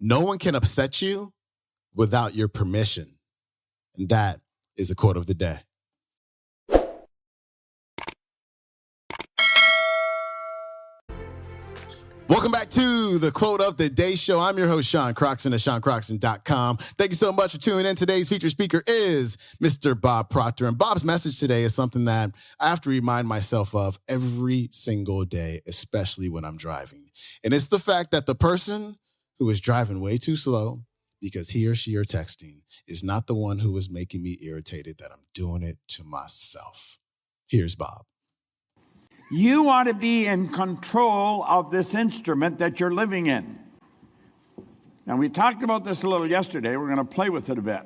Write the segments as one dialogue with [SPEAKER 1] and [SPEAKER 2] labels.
[SPEAKER 1] No one can upset you without your permission. And that is a quote of the day. Welcome back to the Quote of the Day show. I'm your host, Sean Croxton of SeanCroxton.com. Thank you so much for tuning in. Today's featured speaker is Mr. Bob Proctor. And Bob's message today is something that I have to remind myself of every single day, especially when I'm driving. And it's the fact that the person who is driving way too slow because he or she are texting is not the one who is making me irritated, that I'm doing it to myself. Here's Bob.
[SPEAKER 2] You want to be in control of this instrument that you're living in. Now, we talked about this a little yesterday. We're going to play with it a bit.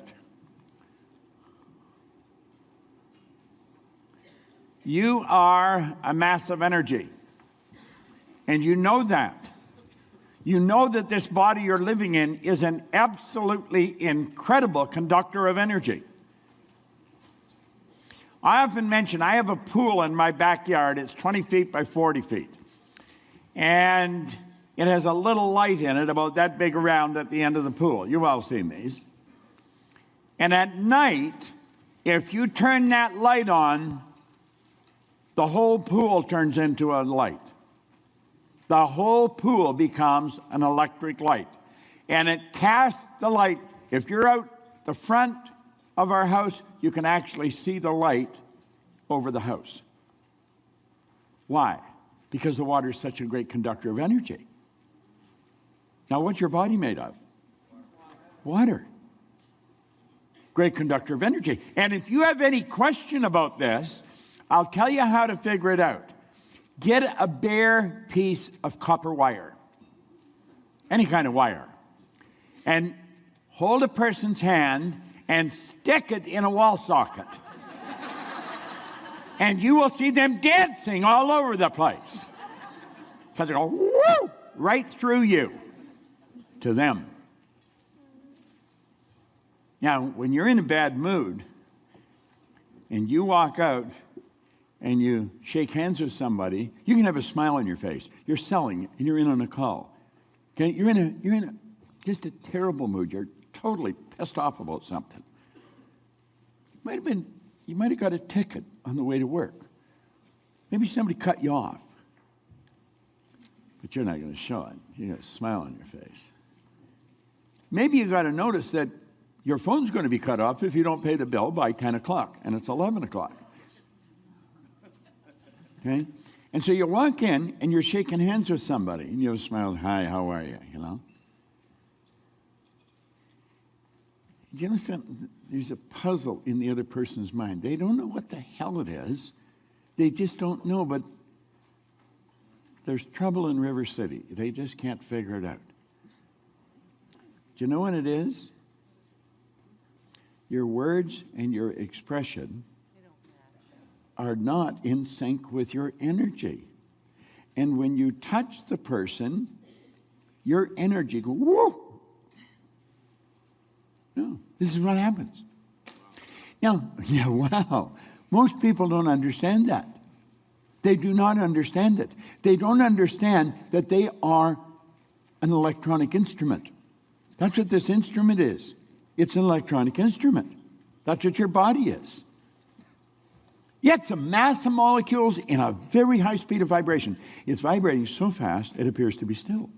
[SPEAKER 2] You are a mass of energy, and you know that. You know that this body you're living in is an absolutely incredible conductor of energy. I often mention I have a pool in my backyard. It's 20 feet by 40 feet. And it has a little light in it about that big around at the end of the pool. You've all seen these. And at night, if you turn that light on, the whole pool turns into a light. The whole pool becomes an electric light. And it casts the light. If you're out the front of our house, you can actually see the light over the house. Why? Because the water is such a great conductor of energy. Now, what's your body made of? Water. Great conductor of energy. And if you have any question about this, I'll tell you how to figure it out. Get a bare piece of copper wire, any kind of wire, and hold a person's hand and stick it in a wall socket. And you will see them dancing all over the place. Because they go, woo, right through you to them. Now, when you're in a bad mood and you walk out and you shake hands with somebody, you can have a smile on your face. You're selling and you're in on a call. Okay? You're in a just a terrible mood. You're totally pissed off about something. You might have got a ticket on the way to work. Maybe somebody cut you off. But you're not going to show it. You got a smile on your face. Maybe you got to notice that your phone's going to be cut off if you don't pay the bill by 10 o'clock, and it's 11 o'clock. Okay? And so you walk in, and you're shaking hands with somebody, and you smile, hi, how are you, you know? Do you know something? There's a puzzle in the other person's mind. They don't know what the hell it is. They just don't know, but there's trouble in River City. They just can't figure it out. Do you know what it is? Your words and your expression are not in sync with your energy. And when you touch the person, your energy goes, whoa! No, this is what happens. Now, yeah, wow. Most people don't understand that. They do not understand it. They don't understand that they are an electronic instrument. That's what this instrument is. It's an electronic instrument. That's what your body is. Yet it's a mass of molecules in a very high speed of vibration. It's vibrating so fast, it appears to be still.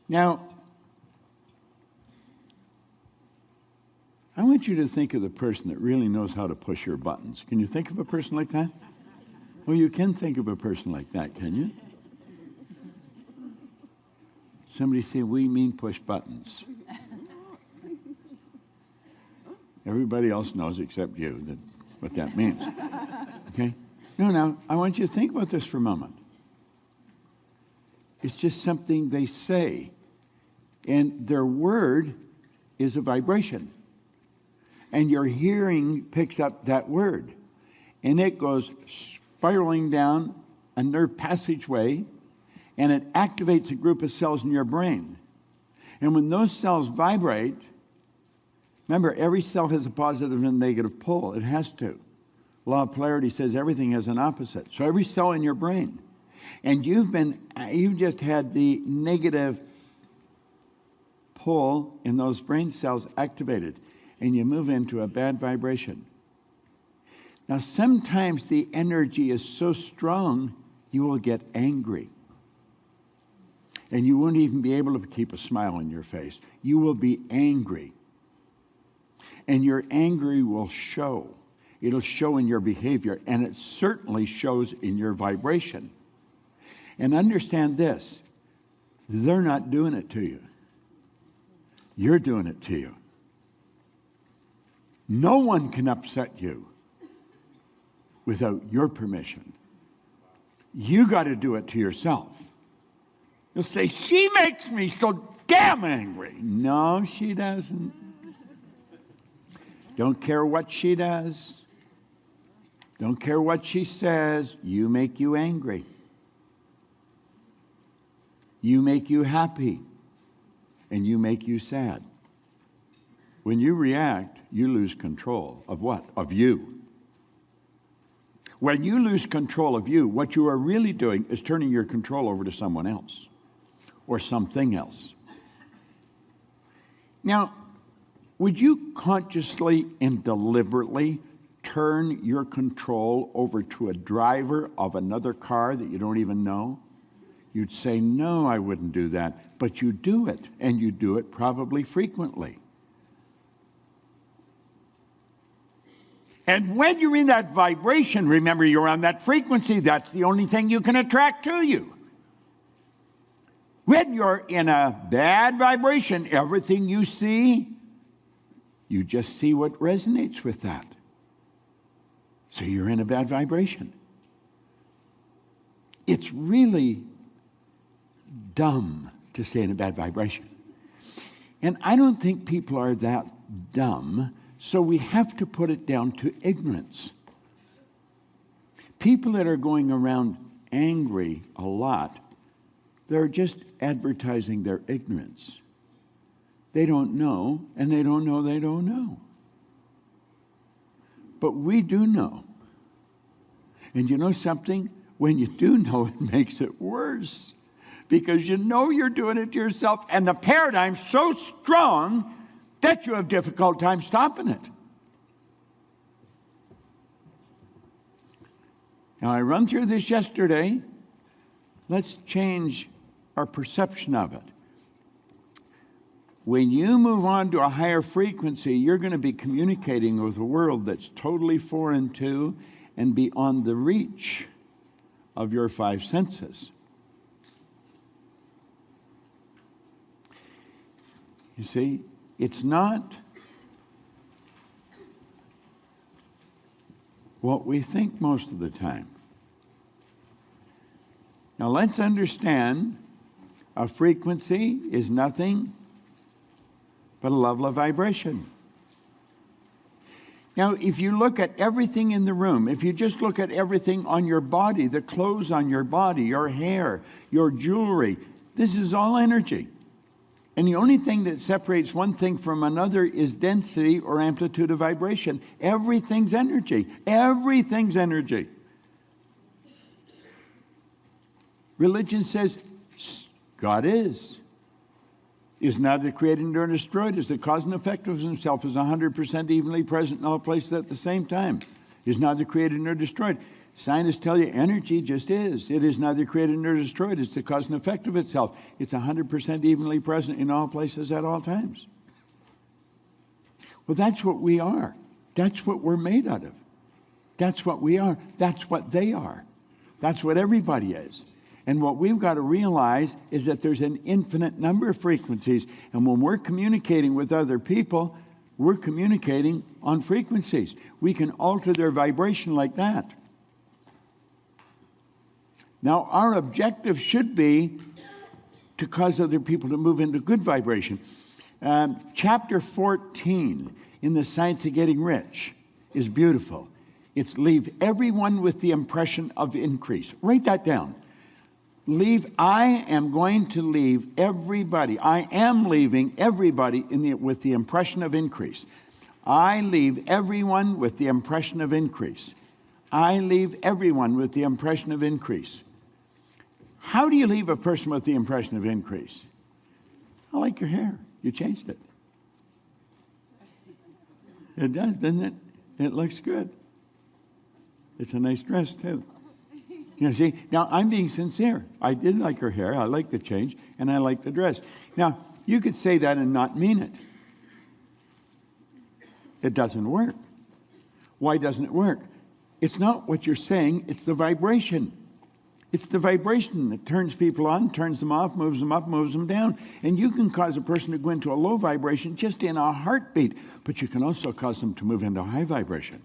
[SPEAKER 2] Now, I want you to think of the person that really knows how to push your buttons. Can you think of a person like that? Well, you can think of a person like that, can you? Somebody say, we mean push buttons. Everybody else knows except you what that means. Okay? No, I want you to think about this for a moment. It's just something they say. And their word is a vibration. And your hearing picks up that word. And it goes spiraling down a nerve passageway, and it activates a group of cells in your brain. And when those cells vibrate, remember, every cell has a positive and negative pole. It has to. Law of polarity says everything has an opposite. So every cell in your brain. And you've just had the negative pull in those brain cells activated, and you move into a bad vibration. Now, sometimes the energy is so strong, you will get angry. And you won't even be able to keep a smile on your face. You will be angry. And your anger will show. It'll show in your behavior, and it certainly shows in your vibration. And understand this, they're not doing it to you. You're doing it to you. No one can upset you without your permission. You got to do it to yourself. You'll say, she makes me so damn angry. No, she doesn't. Don't care what she does. Don't care what she says. You make you angry. You make you happy. And you make you sad. When you react, you lose control of what? Of you. When you lose control of you, what you are really doing is turning your control over to someone else or something else. Now, would you consciously and deliberately turn your control over to a driver of another car that you don't even know? You'd say, no, I wouldn't do that. But you do it, and you do it probably frequently. And when you're in that vibration, remember you're on that frequency. That's the only thing you can attract to you. When you're in a bad vibration, everything you see, you just see what resonates with that. So you're in a bad vibration. It's really dumb to stay in a bad vibration. And I don't think people are that dumb, so we have to put it down to ignorance. People that are going around angry a lot, they're just advertising their ignorance. They don't know, and they don't know they don't know. But we do know. And you know something? When you do know, it makes it worse. Because you know you're doing it to yourself, and the paradigm's so strong that you have difficult time stopping it. Now, I run through this yesterday. Let's change our perception of it. When you move on to a higher frequency, you're going to be communicating with a world that's totally foreign to and beyond the reach of your five senses. You see, it's not what we think most of the time. Now let's understand a frequency is nothing but a level of vibration. Now, if you look at everything in the room, if you just look at everything on your body, the clothes on your body, your hair, your jewelry, this is all energy. And the only thing that separates one thing from another is density or amplitude of vibration. Everything's energy. Everything's energy. Religion says God is neither created nor destroyed, is the cause and effect of himself, is 100% evenly present in all places at the same time, is neither created nor destroyed. Scientists tell you energy just is. It is neither created nor destroyed. It's the cause and effect of itself. It's 100% evenly present in all places at all times. Well, that's what we are. That's what we're made out of. That's what we are. That's what they are. That's what everybody is. And what we've got to realize is that there's an infinite number of frequencies. And when we're communicating with other people, we're communicating on frequencies. We can alter their vibration like that. Now, our objective should be to cause other people to move into good vibration. Chapter 14 in The Science of Getting Rich is beautiful. It's leave everyone with the impression of increase. Write that down. I am going to leave everybody. I am leaving everybody with the impression of increase. I leave everyone with the impression of increase. I leave everyone with the impression of increase. How do you leave a person with the impression of increase? I like your hair. You changed it. It does, doesn't it? It looks good. It's a nice dress, too. You know, see, now I'm being sincere. I did like her hair. I like the change, and I like the dress. Now, you could say that and not mean it. It doesn't work. Why doesn't it work? It's not what you're saying, it's the vibration. It's the vibration that turns people on, turns them off, moves them up, moves them down. And you can cause a person to go into a low vibration just in a heartbeat, but you can also cause them to move into a high vibration.